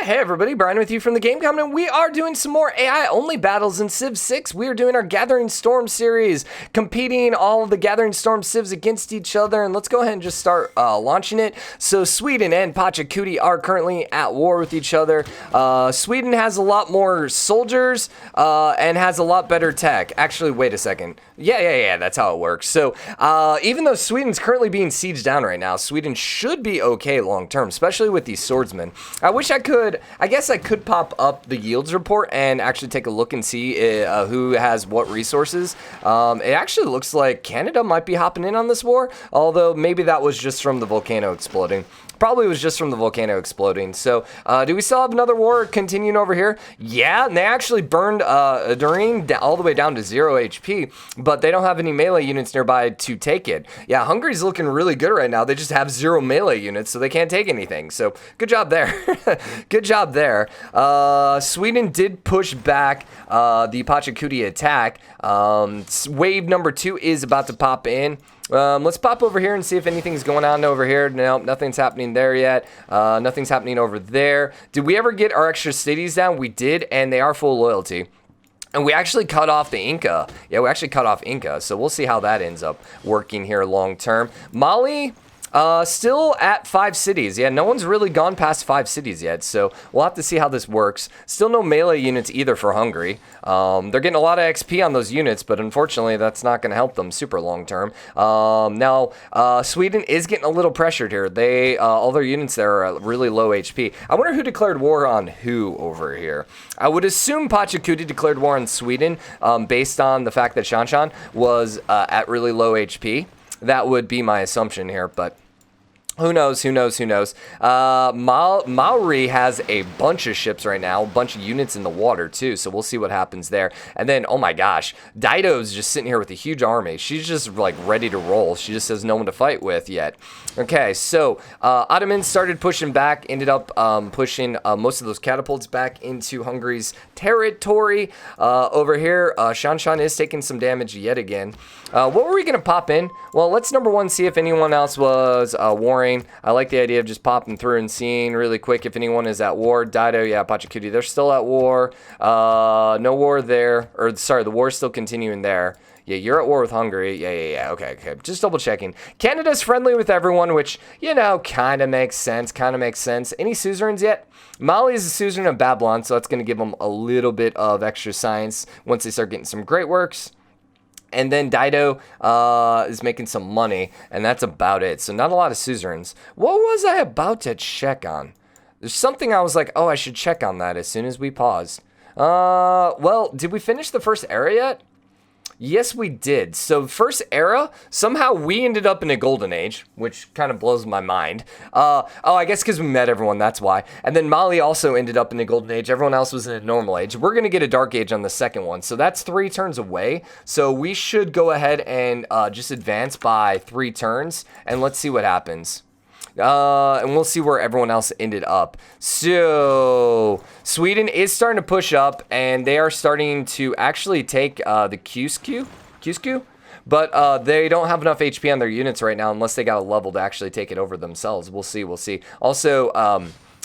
Hey everybody, Brian with you from TheGameCommon, and we are doing some more AI-only battles in Civ 6. We are doing our Gathering Storm series, competing all of the Gathering Storm Civs against each other, and let's go ahead and just start launching it. So Sweden and Pachacuti are currently at war with each other. Sweden has a lot more soldiers and has a lot better tech. Actually, wait a second. Yeah, that's how it works. So even though Sweden's currently being sieged down right now, Sweden should be okay long-term, especially with these swordsmen. I guess I could pop up the yields report and actually take a look and see who has what resources. It actually looks like Canada might be hopping in on this war, although maybe that was just from the volcano exploding. Probably was just from the volcano exploding. So, do we still have another war continuing over here? Yeah, and they actually burned Doreen all the way down to 0 HP, but they don't have any melee units nearby to take it. Yeah, Hungary's looking really good right now. They just have 0 melee units, so they can't take anything. So, good job there. Good job there. Sweden did push back the Pachacuti attack. Wave number 2 is about to pop in. Let's pop over here and see if anything's going on over here. No, nothing's happening there yet. Nothing's happening over there. Did we ever get our extra cities down? We did, and they are full loyalty. And we actually cut off the Inca. Yeah, we actually cut off Inca, so we'll see how that ends up working here long term. Mali, still at 5 cities. Yeah, no one's really gone past 5 cities yet, so we'll have to see how this works. Still no melee units either for Hungary. They're getting a lot of XP on those units, but unfortunately that's not going to help them super long term. Now, Sweden is getting a little pressured here. They all their units there are at really low HP. I wonder who declared war on who over here. I would assume Pachacuti declared war on Sweden based on the fact that Shanshan was at really low HP. That would be my assumption here, but who knows? Maori has a bunch of ships right now, a bunch of units in the water too, so we'll see what happens there. And then, oh my gosh, Dido's just sitting here with a huge army. She's just like ready to roll. She just has no one to fight with yet. Okay, so Ottomans started pushing back, ended up pushing most of those catapults back into Hungary's territory. Over here, Shanshan is taking some damage yet again. What were we going to pop in? Well, let's number one see if anyone else was warring. I like the idea of just popping through and seeing really quick if anyone is at war. Dido, yeah, Pachacuti, they're still at war. No war there. Or, sorry, the war is still continuing there. Yeah, you're at war with Hungary. Yeah. Okay. Just double checking. Canada's friendly with everyone, which, you know, kind of makes sense. Any suzerains yet? Mali is a suzerain of Babylon, so that's going to give them a little bit of extra science once they start getting some great works. And then Dido is making some money, and that's about it. So not a lot of suzerains. What was I about to check on? There's something I was like, oh, I should check on that as soon as we paused. Well, did we finish the first era yet? Yes, we did. So first era, somehow we ended up in a golden age, which kind of blows my mind. Oh, I guess because we met everyone, that's why. And then Mali also ended up in a golden age. Everyone else was in a normal age. We're going to get a dark age on the second one. So that's 3 turns away. So we should go ahead and just advance by 3 turns. And let's see what happens. And we'll see where everyone else ended up. So Sweden is starting to push up, and they are starting to actually take the Cuscu, but they don't have enough HP on their units right now unless they got a level to actually take it over themselves. We'll see. Also,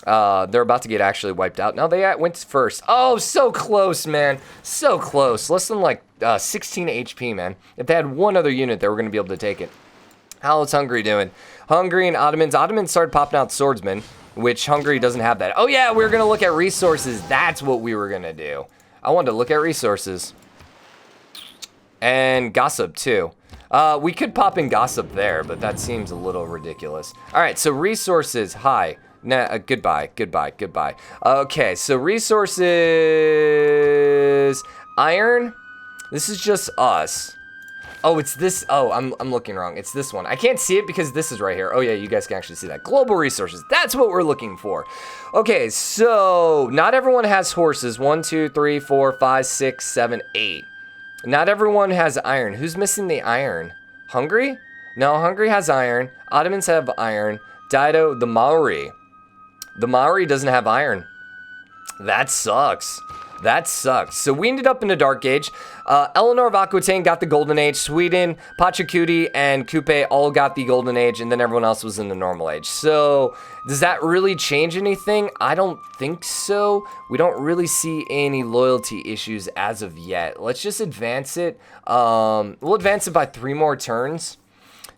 they're about to get actually wiped out. Now they went first. Oh, so close, man. So close. Less than like 16 HP, man. If they had one other unit, they were going to be able to take it. How's Hungary doing? Hungary and Ottomans. Ottomans started popping out swordsmen, which Hungary doesn't have that. Oh yeah, we were going to look at resources. That's what we were going to do. I wanted to look at resources. And gossip too. We could pop in gossip there, but that seems a little ridiculous. All right, so resources. Hi. Nah, goodbye. Okay, so resources. Iron. This is just us. Oh, it's this. Oh, I'm looking wrong. It's this one. I can't see it because this is right here. Oh, yeah, you guys can actually see that. Global resources. That's what we're looking for. Okay, so not everyone has horses. 1, 2, 3, 4, 5, 6, 7, 8. Not everyone has iron. Who's missing the iron? Hungary? No, Hungary has iron. Ottomans have iron. Dido, the Maori. The Maori doesn't have iron. That sucks. That sucks. So we ended up in the Dark Age. Eleanor of Aquitaine got the Golden Age. Sweden, Pachacuti, and Coupe all got the Golden Age, and then everyone else was in the Normal Age. So does that really change anything? I don't think so. We don't really see any loyalty issues as of yet. Let's just advance it. We'll advance it by 3 more turns.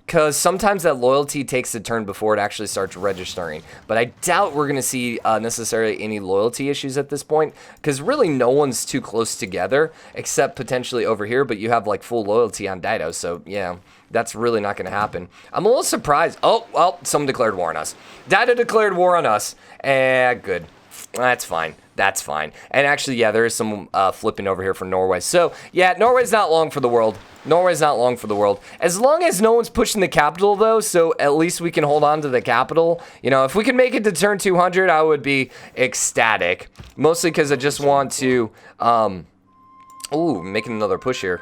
Because sometimes that loyalty takes a turn before it actually starts registering. But I doubt we're going to see necessarily any loyalty issues at this point. Because really no one's too close together. Except potentially over here. But you have like full loyalty on Dido. So yeah, that's really not going to happen. I'm a little surprised. Oh, well, someone declared war on us. Dido declared war on us. Good. That's fine. That's fine. And actually, yeah, there is some flipping over here for Norway. So, yeah, Norway's not long for the world. Norway's not long for the world. As long as no one's pushing the capital, though, so at least we can hold on to the capital. You know, if we can make it to turn 200, I would be ecstatic. Mostly because I just want to... making another push here.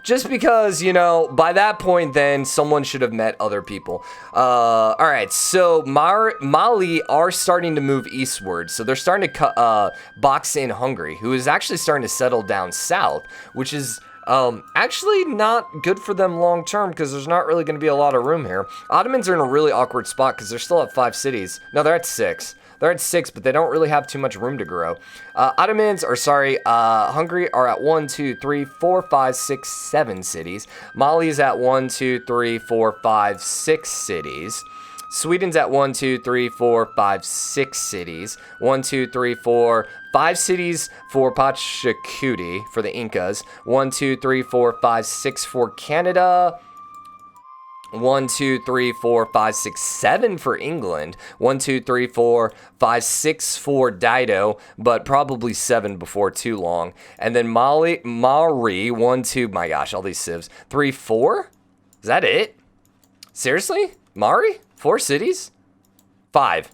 Just because, you know, by that point, then someone should have met other people. All right, so Mali are starting to move eastward. So they're starting to box in Hungary, who is actually starting to settle down south, which is actually not good for them long term because there's not really going to be a lot of room here. Ottomans are in a really awkward spot because they're still at 5 cities. No, they're at 6. They're at 6, but they don't really have too much room to grow. Hungary are at 1, 2, 3, 4, 5, 6, 7 cities. Mali's at 1, 2, 3, 4, 5, 6 cities. Sweden's at 1, 2, 3, 4, 5, 6 cities. 1, 2, 3, 4, 5 cities for Pachacuti, for the Incas. 1, 2, 3, 4, 5, 6 for Canada. 1, 2, 3, 4, 5, 6, 7 for England. 1, 2, 3, 4, 5, 6 for Dido, but probably 7 before too long. And then Mari, 1, 2, my gosh, all these civs. 3, 4? Is that it? Seriously? Mari? 4 cities? 5.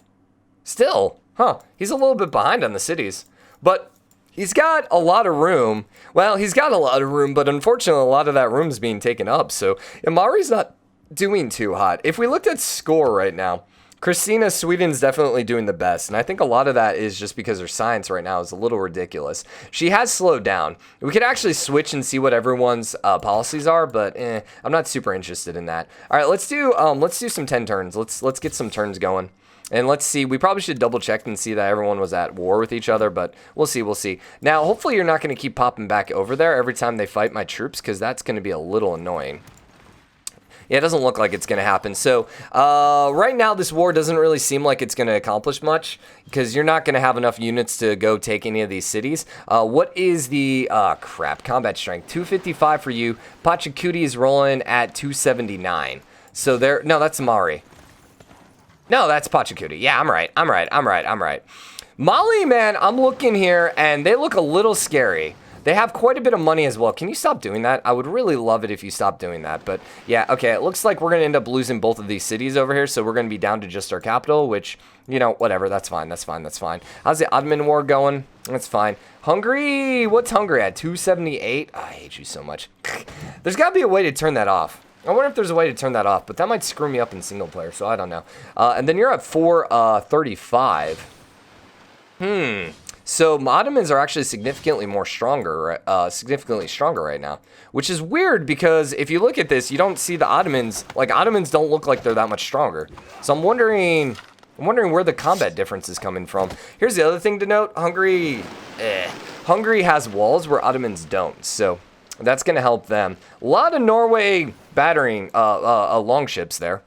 Still, huh? He's a little bit behind on the cities, but he's got a lot of room. Well, he's got a lot of room, but unfortunately, a lot of that room is being taken up. So Mari's not doing too hot. If we looked at score right now, Christina, Sweden's definitely doing the best, and I think a lot of that is just because her science right now is a little ridiculous. She has slowed down. We could actually switch and see what everyone's policies are, but I'm not super interested in that. All right, let's do some 10 turns. Let's get some turns going. And let's see, we probably should double check and see that everyone was at war with each other, but we'll see. Now, hopefully you're not going to keep popping back over there every time they fight my troops, because that's going to be a little annoying. Yeah, it doesn't look like it's going to happen. So, right now, this war doesn't really seem like it's going to accomplish much because you're not going to have enough units to go take any of these cities. What is the, combat strength? 255 for you. Pachacuti is rolling at 279. So no, that's Mari. No, that's Pachacuti. Yeah, I'm right. Mali, man, I'm looking here, and they look a little scary. They have quite a bit of money as well. Can you stop doing that? I would really love it if you stopped doing that. But yeah, okay, it looks like we're going to end up losing both of these cities over here. So we're going to be down to just our capital, which, you know, whatever. That's fine. How's the Ottoman War going? That's fine. Hungary, what's Hungary at? 278? Oh, I hate you so much. There's got to be a way to turn that off. I wonder if there's a way to turn that off, but that might screw me up in single player, so I don't know. And then you're at 435. So Ottomans are actually significantly stronger right now, which is weird because if you look at this, you don't see the Ottomans. Like, Ottomans don't look like they're that much stronger. So I'm wondering where the combat difference is coming from. Here's the other thing to note: Hungary has walls where Ottomans don't, so that's going to help them. A lot of Norway battering longships there,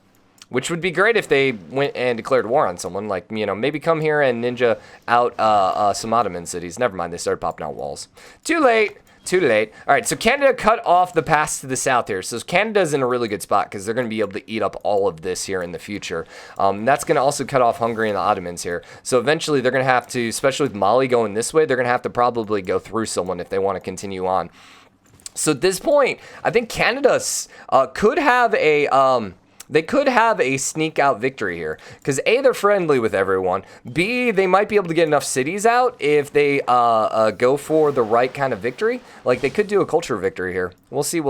which would be great if they went and declared war on someone. Like, you know, maybe come here and ninja out some Ottoman cities. Never mind, they started popping out walls. Too late. All right, so Canada cut off the pass to the south here. So Canada's in a really good spot because they're going to be able to eat up all of this here in the future. That's going to also cut off Hungary and the Ottomans here. So eventually they're going to have to, especially with Mali going this way, they're going to have to probably go through someone if they want to continue on. So at this point, I think Canada could have a... They could have a sneak out victory here because A, they're friendly with everyone. B, they might be able to get enough cities out if they go for the right kind of victory. Like, they could do a culture victory here. We'll see.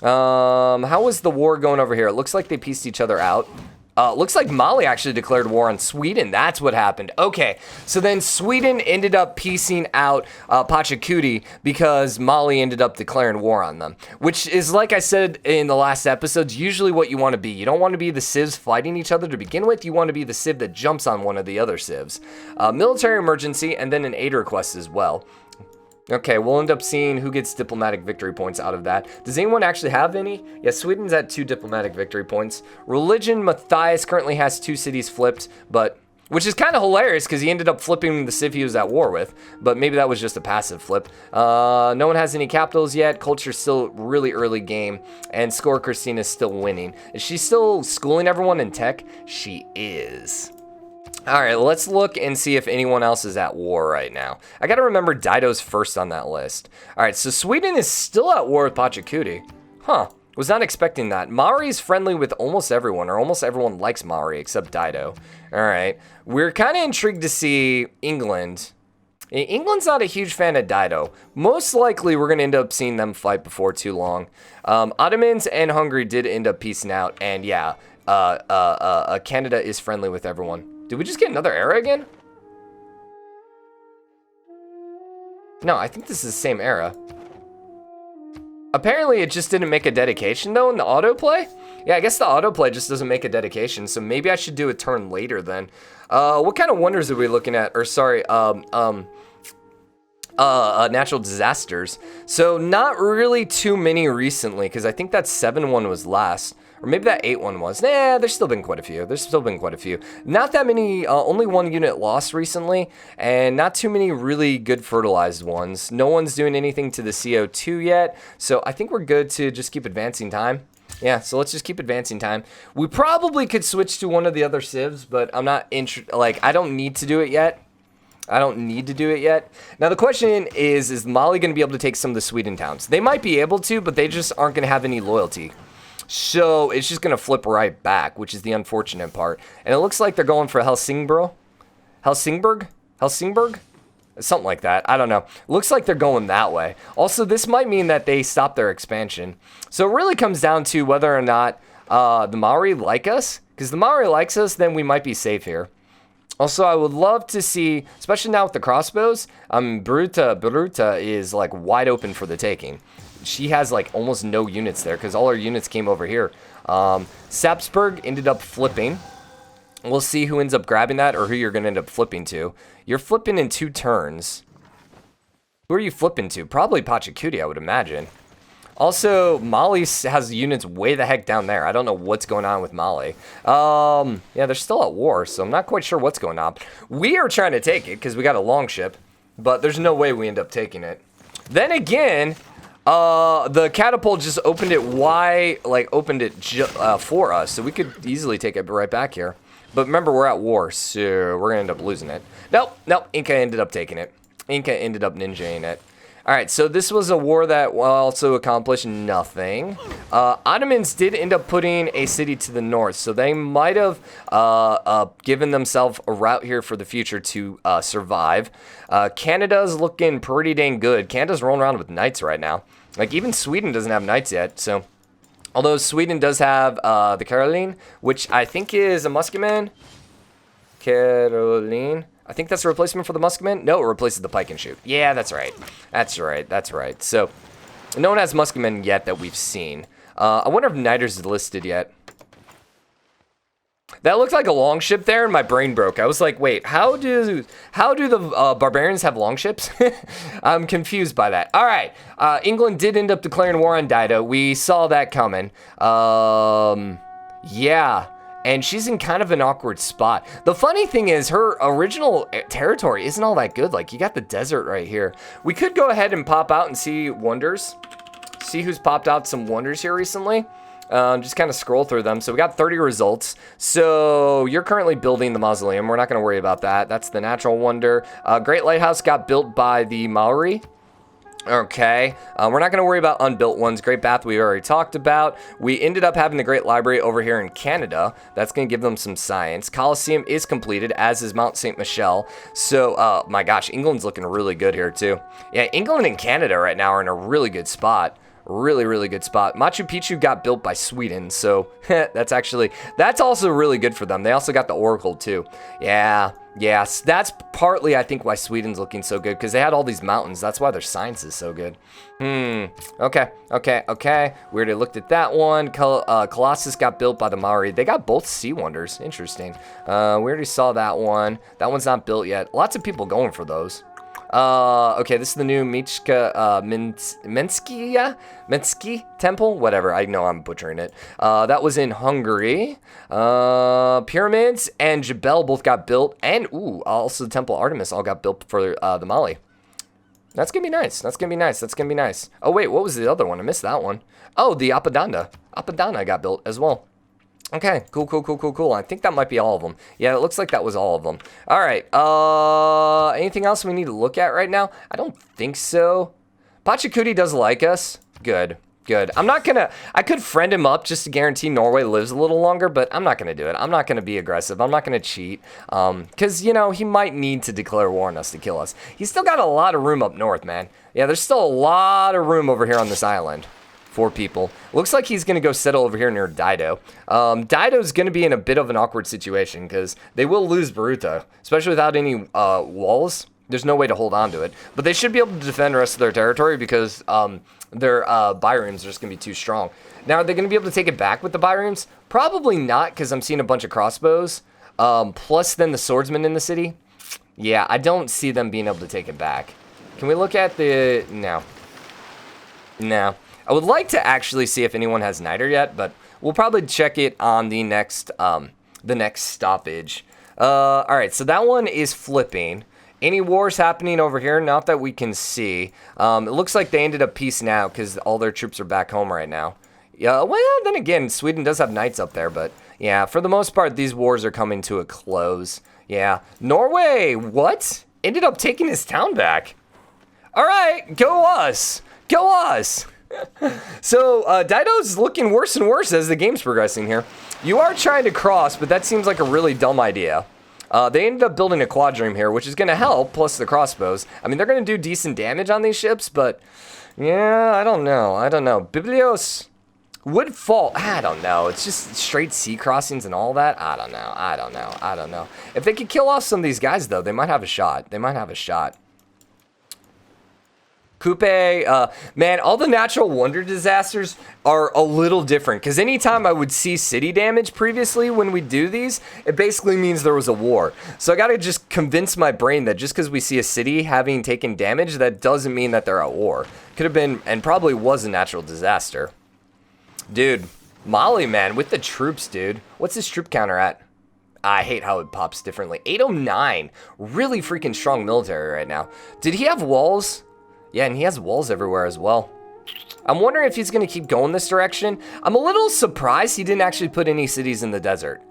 How is the war going over here? It looks like they pieced each other out. Looks like Mali actually declared war on Sweden. That's what happened. Okay, so then Sweden ended up piecing out Pachacuti because Mali ended up declaring war on them, which is, like I said in the last episodes, usually what you want to be. You don't want to be the civs fighting each other to begin with. You want to be the civ that jumps on one of the other civs. Military emergency and then an aid request as well. Okay, we'll end up seeing who gets diplomatic victory points out of that. Does anyone actually have any? Yeah, Sweden's at 2 diplomatic victory points. Religion, Matthias currently has 2 cities flipped, but which is kind of hilarious because he ended up flipping the civ he was at war with, but maybe that was just a passive flip. No one has any capitals yet. Culture's still really early game, and Score Christina's still winning. Is she still schooling everyone in tech? She is. All right, let's look and see if anyone else is at war right now. I got to remember Dido's first on that list. All right, so Sweden is still at war with Pachacuti. Huh, was not expecting that. Maori's friendly with almost everyone, or almost everyone likes Maori except Dido. All right, we're kind of intrigued to see England. England's not a huge fan of Dido. Most likely, we're going to end up seeing them fight before too long. Ottomans and Hungary did end up piecing out, and yeah, Canada is friendly with everyone. Did we just get another era again? No, I think this is the same era. Apparently, it just didn't make a dedication, though, in the autoplay? Yeah, I guess the autoplay just doesn't make a dedication, so maybe I should do a turn later, then. What kind of wonders are we looking at? Or, sorry, natural disasters. So, not really too many recently, because I think that 7 one was last. Or maybe that 8 one was. Nah, there's still been quite a few. Not that many, only 1 unit lost recently, and not too many really good fertilized ones. No one's doing anything to the CO2 yet, so I think we're good to just keep advancing time. Yeah, so let's just keep advancing time. We probably could switch to one of the other civs, but I'm not I don't need to do it yet. Now, the question is Mali going to be able to take some of the Sweden towns? They might be able to, but they just aren't going to have any loyalty. So it's just going to flip right back, which is the unfortunate part. And it looks like they're going for Helsingborg? Something like that. I don't know. Looks like they're going that way. Also, this might mean that they stop their expansion. So it really comes down to whether or not the Maori like us. Because the Maori likes us, then we might be safe here. Also, I would love to see, especially now with the crossbows, Bruta is like wide open for the taking. She has like almost no units there because all her units came over here. Sapsburg ended up flipping. We'll see who ends up grabbing that or who you're going to end up flipping to. You're flipping in 2 turns. Who are you flipping to? Probably Pachacuti, I would imagine. Also, Mali has units way the heck down there. I don't know what's going on with Mali. Yeah, they're still at war, so I'm not quite sure what's going on. We are trying to take it because we got a longship, but there's no way we end up taking it. Then again, the catapult just opened it for us, so we could easily take it right back here. But remember, we're at war, so we're gonna end up losing it. Nope, Inca ended up taking it. Inca ended up ninjaing it. All right, so this was a war that also accomplished nothing. Ottomans did end up putting a city to the north, so they might have given themselves a route here for the future to survive. Canada's looking pretty dang good. Canada's rolling around with knights right now. Like, even Sweden doesn't have knights yet, so... Although Sweden does have the Caroline, which I think is a musketman. Caroline... I think that's a replacement for the musketman. No, it replaces the pike and shoot. Yeah, that's right. That's right. So, no one has musketmen yet that we've seen. I wonder if Niders is listed yet. That looked like a longship there, and my brain broke. I was like, wait, how do the barbarians have longships? I'm confused by that. All right, England did end up declaring war on Dido. We saw that coming. Yeah. And she's in kind of an awkward spot. The funny thing is, her original territory isn't all that good. Like, you got the desert right here. We could go ahead and pop out and see wonders. See who's popped out some wonders here recently. Just kind of scroll through them. So we got 30 results. So you're currently building the mausoleum. We're not going to worry about that. That's the natural wonder. Great Lighthouse got built by the Maori. Okay, we're not going to worry about unbuilt ones. Great Bath we already talked about. We ended up having the Great Library over here in Canada. That's going to give them some science. Colosseum is completed, as is Mount St. Michel. So, my gosh, England's looking really good here too. Yeah, England and Canada right now are in a really good spot. Really, really good spot. Machu Picchu got built by Sweden, so that's also really good for them. They also got the Oracle too. Yeah, yes, that's partly I think why Sweden's looking so good, because they had all these mountains. That's why their science is so good. Okay. We already looked at that one. Colossus got built by the Maori. They got both Sea Wonders. Interesting. We already saw that one. That one's not built yet. Lots of people going for those. Okay, this is the new Mensky temple, whatever. I know I'm butchering it. That was in Hungary. Pyramids and Jebel both got built, and also the Temple Artemis all got built for the Mali. That's gonna be nice. That's gonna be nice. Oh wait, what was the other one? I missed that one. Oh, the Apadana. Apadana got built as well. Okay, cool. I think that might be all of them. Yeah, it looks like that was all of them. All right, anything else we need to look at right now? I don't think so. Pachacuti does like us. Good. I could friend him up just to guarantee Norway lives a little longer, but I'm not gonna do it. I'm not gonna be aggressive. I'm not gonna cheat, because, you know, he might need to declare war on us to kill us. He's still got a lot of room up north, man. Yeah, there's still a lot of room over here on this island. 4 people. Looks like he's going to go settle over here near Dido. Dido's going to be in a bit of an awkward situation because they will lose Baruta, especially without any walls. There's no way to hold on to it. But they should be able to defend the rest of their territory because their biremes are just going to be too strong. Now, are they going to be able to take it back with the biremes? Probably not, because I'm seeing a bunch of crossbows. Plus then the swordsmen in the city. Yeah, I don't see them being able to take it back. Can we look at the... No. I would like to actually see if anyone has niter yet, but we'll probably check it on the next stoppage. All right, so that one is flipping. Any wars happening over here? Not that we can see. It looks like they ended up peacing out because all their troops are back home right now. Yeah, well, then again, Sweden does have knights up there, but yeah, for the most part, these wars are coming to a close. Yeah, Norway, what? Ended up taking his town back. All right, go us. So, Dido's looking worse and worse as the game's progressing here. You are trying to cross, but that seems like a really dumb idea. They ended up building a quadrime here, which is going to help, plus the crossbows. I mean, they're going to do decent damage on these ships, but yeah, I don't know. Biblios would fall. I don't know. It's just straight sea crossings and all that. I don't know. If they could kill off some of these guys, though, they might have a shot. Coupe, man, all the natural wonder disasters are a little different, because anytime I would see city damage previously when we do these, it basically means there was a war. So I gotta just convince my brain that just because we see a city having taken damage, that doesn't mean that they're at war. Could have been, and probably was, a natural disaster. Dude, Mali, man, with the troops, dude. What's his troop counter at? I hate how it pops differently. 809, really freaking strong military right now. Did he have walls? Yeah, and he has walls everywhere as well. I'm wondering if he's going to keep going this direction. I'm a little surprised he didn't actually put any cities in the desert.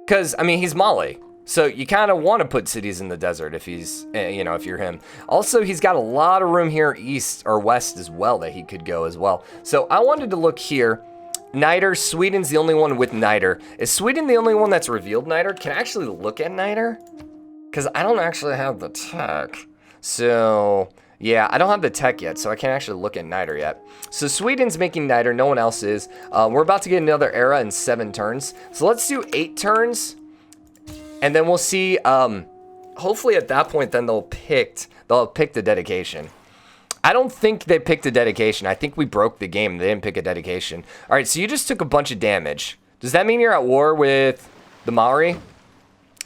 Because, I mean, he's Mali. So you kind of want to put cities in the desert if he's, if you're him. Also, he's got a lot of room here east or west as well that he could go as well. So I wanted to look here. Niter, Sweden's the only one with niter. Is Sweden the only one that's revealed niter? Can I actually look at niter? Because I don't actually have the tech. So... yeah, I don't have the tech yet, so I can't actually look at niter yet. So Sweden's making niter, no one else is. We're about to get another era in 7 turns. So let's do 8 turns, and then we'll see. Hopefully at that point, then they'll pick the dedication. I don't think they picked a dedication. I think we broke the game. They didn't pick a dedication. All right, so you just took a bunch of damage. Does that mean you're at war with the Maori?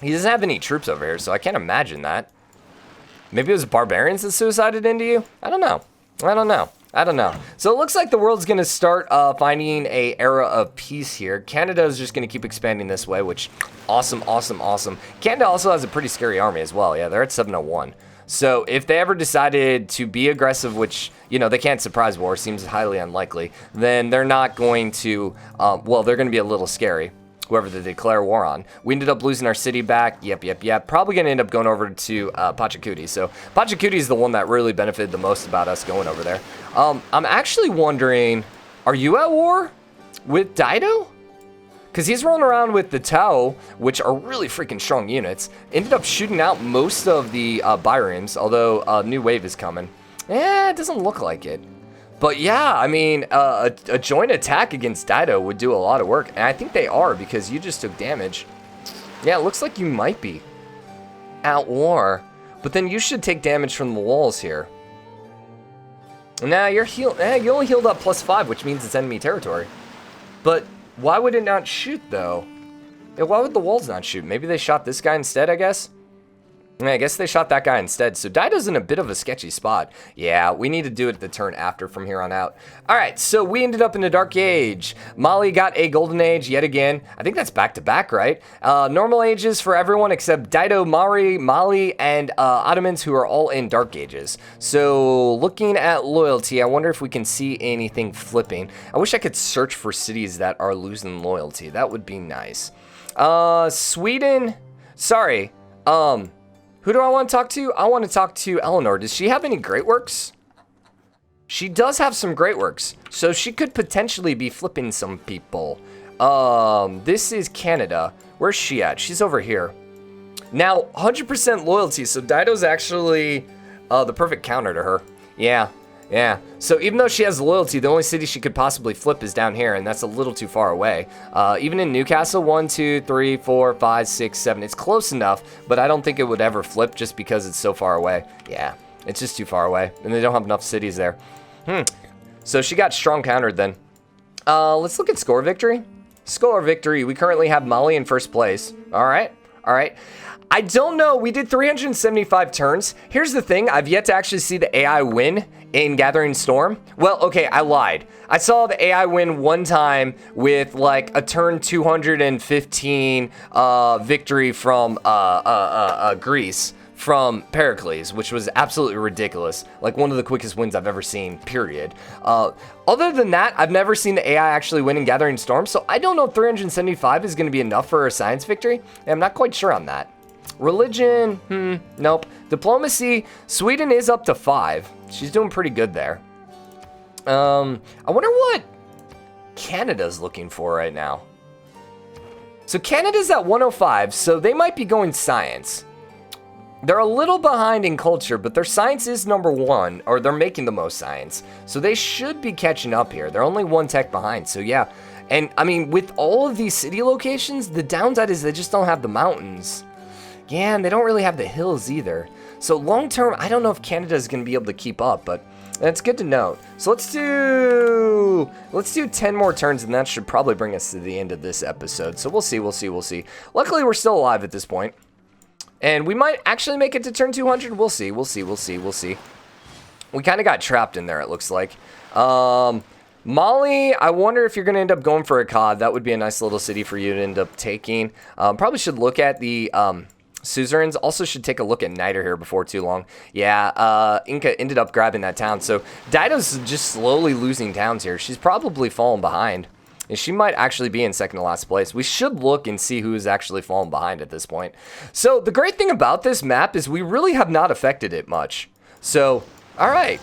He doesn't have any troops over here, so I can't imagine that. Maybe it was barbarians that suicided into you? I don't know. So it looks like the world's going to start finding a era of peace here. Canada is just going to keep expanding this way, which awesome. Canada also has a pretty scary army as well. Yeah, they're at 701. So if they ever decided to be aggressive, which, they can't surprise war, seems highly unlikely, then they're not going to, they're going to be a little scary. Whoever they declare war on. We ended up losing our city back. Yep. Probably going to end up going over to Pachacuti. So Pachacuti is the one that really benefited the most about us going over there. I'm actually wondering, are you at war with Dido? Because he's rolling around with the Tau, which are really freaking strong units. Ended up shooting out most of the biremes, although a new wave is coming. It doesn't look like it. But yeah, I mean, a joint attack against Dido would do a lot of work. And I think they are, because you just took damage. Yeah, it looks like you might be at war. But then you should take damage from the walls here. Nah, you're healed. You only healed up +5, which means it's enemy territory. But why would it not shoot, though? Yeah, why would the walls not shoot? Maybe they shot this guy instead, I guess? Yeah, I guess they shot that guy instead. So Dido's in a bit of a sketchy spot. Yeah, we need to do it the turn after from here on out. All right, so we ended up in the Dark Age. Molly got a Golden Age yet again. I think that's back-to-back, right? Normal ages for everyone except Dido, Molly, and Ottomans, who are all in Dark Ages. So looking at loyalty, I wonder if we can see anything flipping. I wish I could search for cities that are losing loyalty. That would be nice. Sweden, sorry, who do I want to talk to? I want to talk to Eleanor. Does she have any great works? She does have some great works, so she could potentially be flipping some people. This is Canada. Where's she at? She's over here. Now, 100% loyalty, so Dido's actually the perfect counter to her. Yeah. So even though she has loyalty, the only city she could possibly flip is down here, and that's a little too far away. Even in Newcastle, 1, 2, 3, 4, 5, 6, 7. It's close enough, but I don't think it would ever flip just because it's so far away. Yeah, it's just too far away, and they don't have enough cities there. So she got strong countered then. Let's look at score victory. Score victory. We currently have Molly in first place. All right. I don't know. We did 375 turns. Here's the thing. I've yet to actually see the AI win in Gathering Storm. Well, okay, I lied. I saw the AI win one time with like a turn 215 victory from Greece from Pericles, which was absolutely ridiculous. Like one of the quickest wins I've ever seen, period. Other than that, I've never seen the AI actually win in Gathering Storm, so I don't know if 375 is going to be enough for a science victory. I'm not quite sure on that. Religion, nope. Diplomacy, Sweden is up to 5. She's doing pretty good there. I wonder what Canada's looking for right now. So Canada's at 105, so they might be going science. They're a little behind in culture, but their science is #1, or they're making the most science. So they should be catching up here. They're only 1 tech behind, so yeah. And I mean, with all of these city locations, the downside is they just don't have the mountains. Yeah, and they don't really have the hills either. So long term, I don't know if Canada is going to be able to keep up, but that's good to know. So let's do 10 more turns, and that should probably bring us to the end of this episode. So we'll see. Luckily, we're still alive at this point. And we might actually make it to turn 200. We'll see. We kind of got trapped in there, it looks like. Molly, I wonder if you're going to end up going for a COD. That would be a nice little city for you to end up taking. Probably should look at the suzerains. Also should take a look at Niter here before too long. Yeah, Inca ended up grabbing that town. So Dido's just slowly losing towns here. She's probably falling behind. And she might actually be in second to last place. We should look and see who's actually fallen behind at this point. So the great thing about this map is we really have not affected it much. So, all right.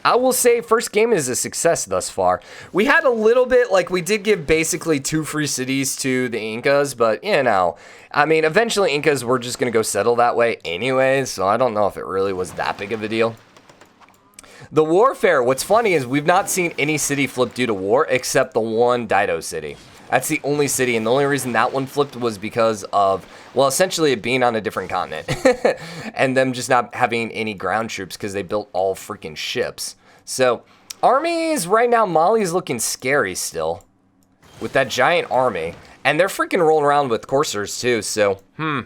I will say first game is a success thus far. We had a little bit, like we did give basically 2 free cities to the Incas, but you know, I mean, eventually Incas were just going to go settle that way anyways, so I don't know if it really was that big of a deal. The warfare, what's funny is we've not seen any city flip due to war except the one Dido city. That's the only city, and the only reason that one flipped was because of, well, essentially it being on a different continent. And them just not having any ground troops because they built all freaking ships. So, armies, right now, Mali's looking scary still. With that giant army. And they're freaking rolling around with coursers too, so, I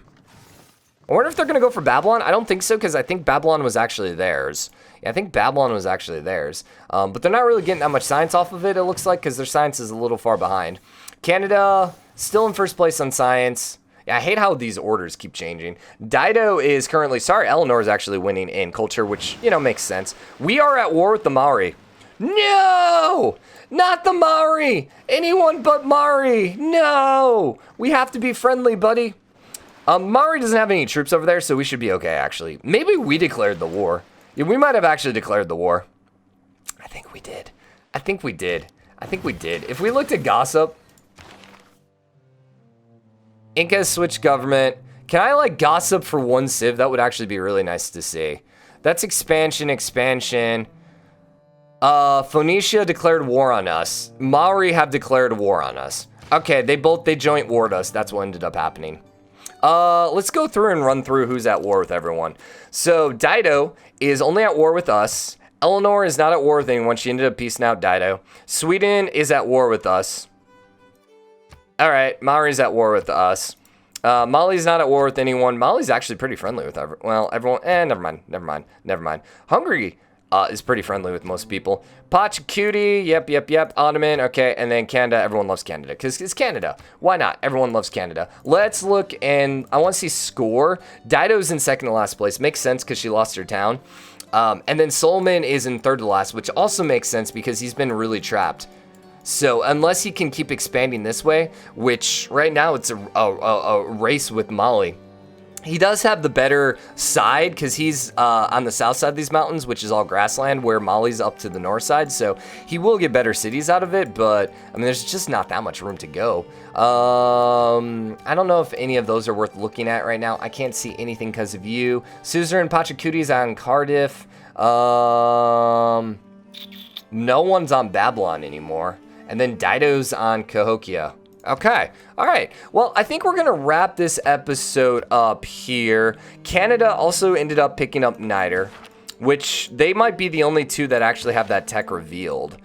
wonder if they're going to go for Babylon. I don't think so, because I think Babylon was actually theirs. Yeah, I think Babylon was actually theirs. But they're not really getting that much science off of it, it looks like, because their science is a little far behind. Canada, still in first place on science. Yeah, I hate how these orders keep changing. Dido is currently, sorry, Eleanor is actually winning in culture, which, you know, makes sense. We are at war with the Maori. No! Not the Maori! Anyone but Maori! No! We have to be friendly, buddy. Maori doesn't have any troops over there, so we should be okay, actually. Maybe we declared the war. Yeah, we might have actually declared the war. I think we did. If we looked at gossip, Inca switch government. Can I like gossip for 1 civ? That would actually be really nice to see. That's expansion. Phoenicia declared war on us. Maori have declared war on us. Okay, they joint warred us. That's what ended up happening. Let's go through and run through who's at war with everyone. So Dido is only at war with us. Eleanor is not at war with anyone. She ended up peacing out Dido. Sweden is at war with us. All right, Maori's at war with us. Mali's not at war with anyone. Mali's actually pretty friendly with everyone. Never mind. Hungary is pretty friendly with most people. Pachacuti, yep. Ottoman, okay. And then Canada, everyone loves Canada because it's Canada. Why not? Everyone loves Canada. Let's look, and I want to see score. Dido's in second to last place. Makes sense because she lost her town. And then Solomon is in third to last, which also makes sense because he's been really trapped. So unless he can keep expanding this way, which right now it's a race with Mali. He does have the better side because he's on the south side of these mountains, which is all grassland, where Mali's up to the north side. So he will get better cities out of it, but I mean, there's just not that much room to go. I don't know if any of those are worth looking at right now. I can't see anything because of you. Suzerain Pachacuti's on Cardiff. No one's on Babylon anymore. And then Dido's on Cahokia. Okay. All right. Well, I think we're going to wrap this episode up here. Canada also ended up picking up Niter, which they might be the only two that actually have that tech revealed.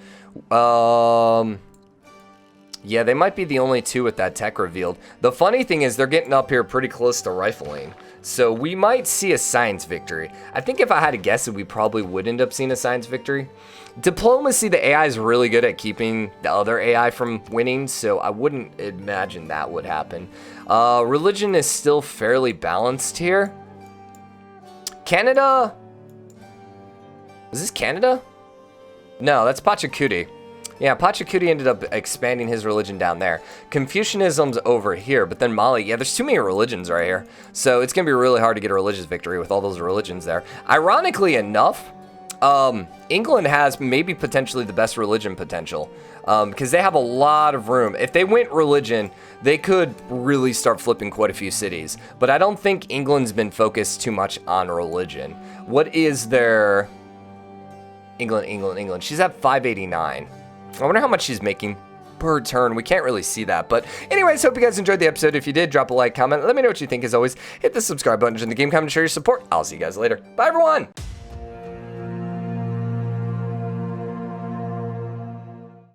Yeah, they might be the only two with that tech revealed. The funny thing is they're getting up here pretty close to rifling. So we might see a science victory. I think if I had to guess it, we probably would end up seeing a science victory. Diplomacy, the AI is really good at keeping the other AI from winning, so I wouldn't imagine that would happen. Religion is still fairly balanced here. Canada? Is this Canada? No, that's Pachacuti. Yeah, Pachacuti ended up expanding his religion down there. Confucianism's over here, but then Mali, yeah, there's too many religions right here. So it's going to be really hard to get a religious victory with all those religions there. Ironically enough, England has maybe potentially the best religion potential because they have a lot of room. If they went religion, they could really start flipping quite a few cities. But I don't think England's been focused too much on religion. What is their... England. She's at 589. I wonder how much she's making per turn. We can't really see that. But anyways, hope you guys enjoyed the episode. If you did, drop a like, comment. Let me know what you think. As always, hit the subscribe button in the game comment, share your support. I'll see you guys later. Bye, everyone.